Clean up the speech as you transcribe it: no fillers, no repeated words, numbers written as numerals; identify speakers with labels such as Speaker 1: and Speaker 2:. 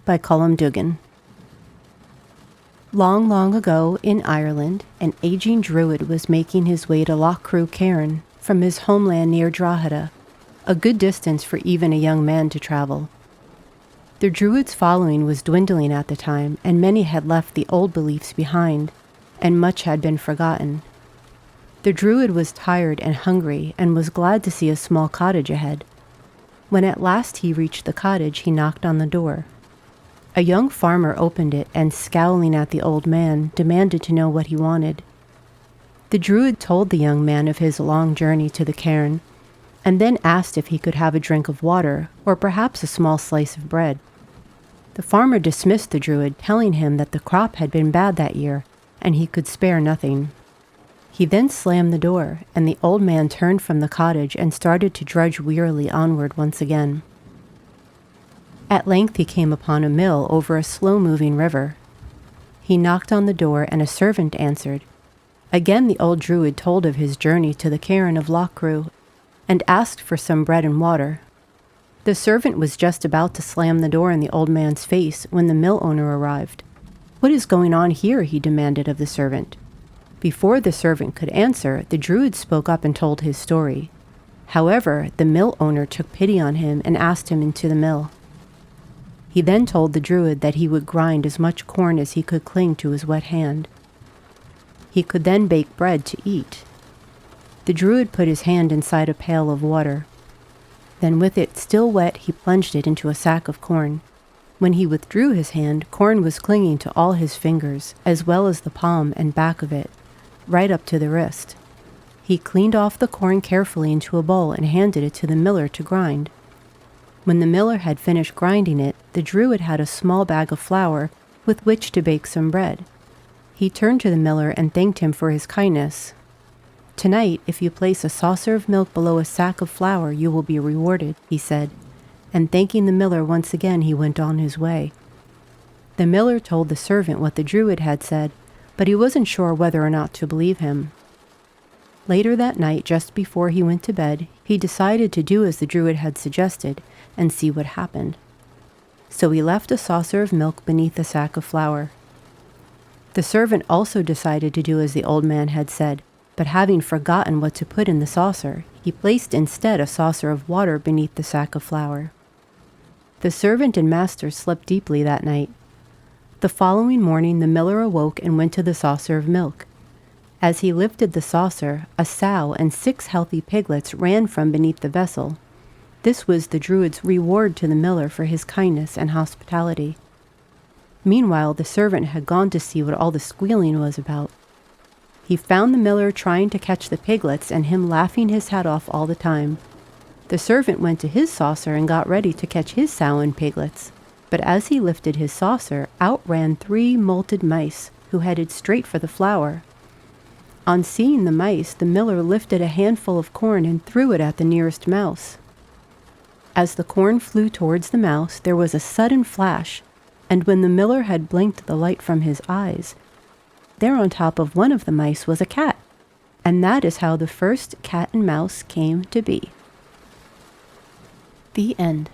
Speaker 1: by Colum Duggan. Long, long ago in Ireland, an aging druid was making his way to Loughcrew Cairn from his homeland near Drogheda, a good distance for even a young man to travel. The druid's following was dwindling at the time, and many had left the old beliefs behind, and much had been forgotten. The druid was tired and hungry and was glad to see a small cottage ahead. When at last he reached the cottage, he knocked on the door. A young farmer opened it and, scowling at the old man, demanded to know what he wanted. The druid told the young man of his long journey to the cairn, and then asked if he could have a drink of water or perhaps a small slice of bread. The farmer dismissed the druid, telling him that the crop had been bad that year and he could spare nothing. He then slammed the door, and the old man turned from the cottage and started to trudge wearily onward once again. At length he came upon a mill over a slow-moving river. He knocked on the door, and a servant answered. Again the old druid told of his journey to the cairn of Loughcrew, and asked for some bread and water. The servant was just about to slam the door in the old man's face when the mill owner arrived. "What is going on here?" he demanded of the servant. Before the servant could answer, the druid spoke up and told his story. However, the mill owner took pity on him and asked him into the mill. He then told the druid that he would grind as much corn as he could cling to his wet hand. He could then bake bread to eat. The druid put his hand inside a pail of water. Then with it still wet, he plunged it into a sack of corn. When he withdrew his hand, corn was clinging to all his fingers, as well as the palm and back of it, right up to the wrist. He cleaned off the corn carefully into a bowl and handed it to the miller to grind. When the miller had finished grinding it, the druid had a small bag of flour with which to bake some bread. He turned to the miller and thanked him for his kindness. "Tonight, if you place a saucer of milk below a sack of flour, you will be rewarded," he said, and thanking the miller once again, he went on his way. The miller told the servant what the druid had said, but he wasn't sure whether or not to believe him. Later that night, just before he went to bed, he decided to do as the druid had suggested and see what happened. So he left a saucer of milk beneath the sack of flour. The servant also decided to do as the old man had said, but having forgotten what to put in the saucer, he placed instead a saucer of water beneath the sack of flour. The servant and master slept deeply that night. The following morning the miller awoke and went to the saucer of milk. As he lifted the saucer, a sow and 6 healthy piglets ran from beneath the vessel. This was the druid's reward to the miller for his kindness and hospitality. Meanwhile, the servant had gone to see what all the squealing was about. He found the miller trying to catch the piglets and him laughing his hat off all the time. The servant went to his saucer and got ready to catch his sow and piglets. But as he lifted his saucer, out ran 3 molted mice, who headed straight for the flour. On seeing the mice, the miller lifted a handful of corn and threw it at the nearest mouse. As the corn flew towards the mouse, there was a sudden flash, and when the miller had blinked the light from his eyes, there on top of one of the mice was a cat. And that is how the first cat and mouse came to be. The end.